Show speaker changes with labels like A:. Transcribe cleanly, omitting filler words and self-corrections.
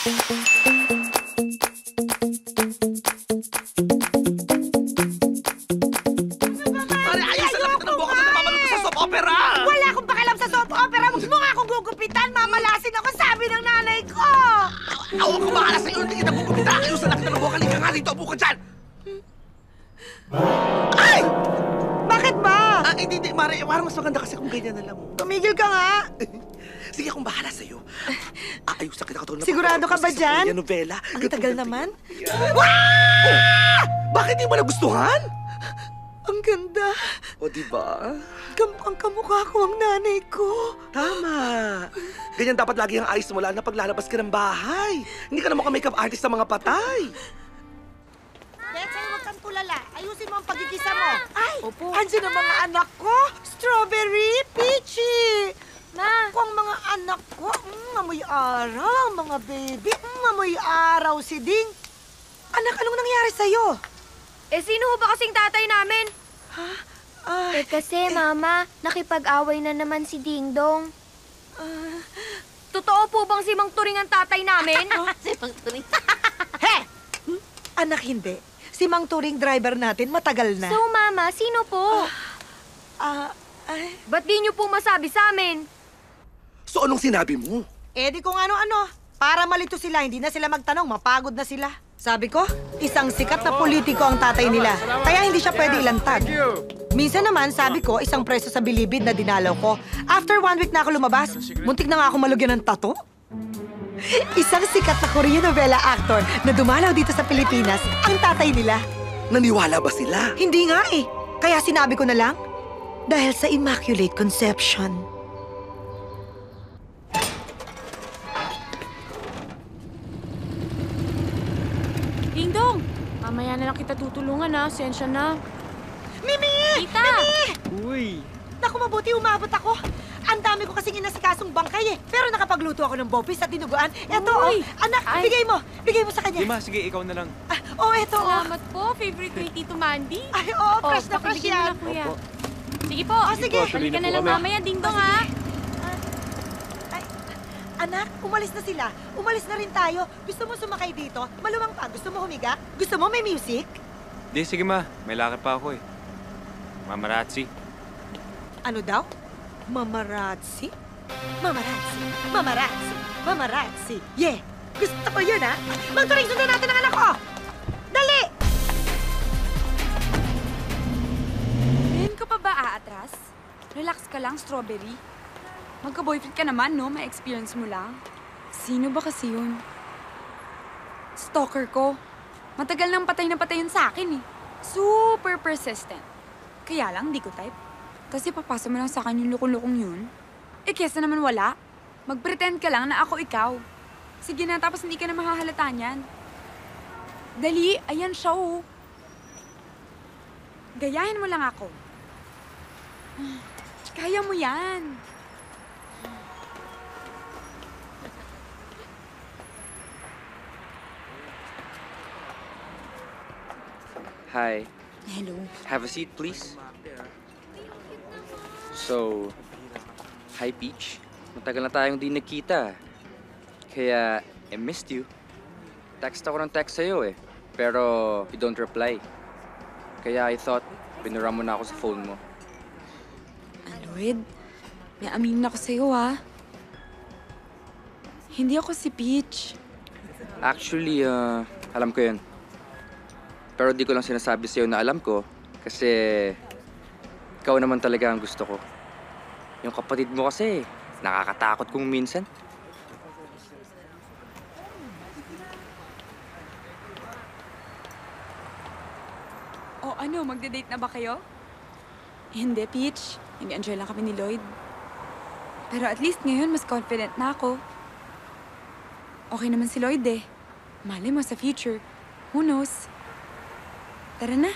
A: Mare, ayos na nakita ng buhok na namamanood sa soap opera!
B: Wala akong pakialam sa soap opera! Huwag mo nga akong gugupitan! Mamalasin ako, sabi ng nanay ko!
A: Ako ang kumakala sa'yo, hindi kita pupupita! Ayos na nakita ng buhok, halika nga dito, upo ka dyan! Ay!
B: Bakit ba?
A: Hindi, Mare, parang mas maganda kasi kung ganyan na lang.
B: Tumigil ka nga!
A: Sige, akong bahala sa'yo. Ayos na kita katulad na
B: Sigurado ka ba dyan?
A: novela.
B: Ang tagal naman.
A: Oh! Bakit di mo nagustuhan?
B: Ang ganda.
A: O, diba?
B: Ang kamukha ko ang nanay ko.
A: Tama. Ganyan dapat lagi ang ayos mo, lalo na paglalabas ka ng bahay. Hindi ka na makeup artist sa mga patay.
B: Betsa, huwag kang tulala. Ayusin mo ang pagkikisa mo. Ay,
C: Opo.
B: andyan ang mga anak ko. Strawberry, peachy.
C: Ma!
B: Ako ang mga anak ko. Amoy araw, mga baby. Amoy araw si Ding. Anak, anong nangyari sa'yo?
C: Eh, sino ho ba kasing tatay namin?
D: Eh kasi, Mama, nakipag-away na naman si Ding Dong.
C: Totoo po bang si Mang Turing ang tatay namin?
B: Si Mang Turing. He! Anak, hindi. Si Mang Turing driver natin matagal na.
D: So, Mama, sino po?
C: Ba't di niyo po masabi sa amin?
A: So, anong sinabi mo?
B: Eh di kung ano-ano. Para malito sila, hindi na sila magtanong, mapagod na sila. Sabi ko, isang sikat na politiko ang tatay nila. Kaya hindi siya pwede ilantad. Minsan naman, sabi ko, isang preso sa bilibid na dinalaw ko. After 1 week na ako lumabas, muntik na nga ako malugyan ng tattoo. Isang sikat na Korean novela actor na dumalaw dito sa Pilipinas, ang tatay nila.
A: Naniwala ba sila?
B: Hindi nga eh. Kaya sinabi ko na lang, dahil sa Immaculate Conception.
C: Ding Dong! Mamaya na lang kita tutulungan ha. Sensya na.
B: Mimi!
C: Tita!
B: Mimi!
E: Uy!
B: Naku, mabuti umabot ako. Ang dami ko kasing inasikasong bangkay eh. Pero nakapagluto ako ng bopis at dinuguan. Eto,
C: Uy!
B: anak,
C: Ay.
B: bigay mo. Bigay mo sa kanya.
E: Dima, sige, ikaw na lang.
B: Eto,
C: Salamat po. Favorite ni Tito Mandy.
B: Ay, fresh na fresh
C: pakibigyan mo
B: yan.
C: na, kuya.
E: Opo.
C: Sige po.
B: Sige.
C: Balik ka na lang
E: kami.
C: mamaya, Ding Dong ha.
B: Ay, anak, umalis na sila. Umalis na rin tayo. Gusto mo sumakay dito? Maluwang pa. Gusto mo humiga? Gusto mo may music?
E: Di, sige ma. May lakad pa ako eh. Mamarazzi.
B: Ano daw? Mamarazzi? Mamarazzi, mamarazzi, mamarazzi. Yeah! Gusto ko yun, ha? Magturing, sundan natin ang anak ko! Dali!
F: Ngayon ka pa ba aatras? Relax ka lang, Strawberry. Magka-boyfriend ka naman, no? May experience mo lang. Sino ba kasi yun? Stalker ko. Matagal nang patay na patay yun sa akin, eh. Super persistent. Kaya lang, di ko type. Kasi papasa mo lang sa akin yung lukong-lukong yun. Eh, kesa naman wala. Mag-pretend ka lang na ako ikaw. Sige na, tapos hindi ka na mahahalata niyan. Dali, ayan siya, oh. Gayahin mo lang ako. Kaya mo yan.
E: Hi.
F: Hello.
E: Have a seat, please. So, hi, Peach. Matagal na tayong di nagkita. Kaya, I missed you. Text ako ng text sa'yo eh. Pero, you don't reply. Kaya I thought, binura mo na ako sa phone mo.
F: Lloyd, may aminin ako sa'yo, ha? Hindi ako si Peach.
E: Actually, alam ko yun. Pero di ko lang sinasabi sa'yo na alam ko kasi ikaw naman talaga ang gusto ko. Yung kapatid mo kasi, nakakatakot kung minsan.
F: O ano, magde-date na ba kayo? Hindi, Peach. Nag-enjoy lang kami ni Lloyd. Pero at least ngayon, mas confident na ako. Okay naman si Lloyd eh. Malay mo sa future. Who knows? Tara na.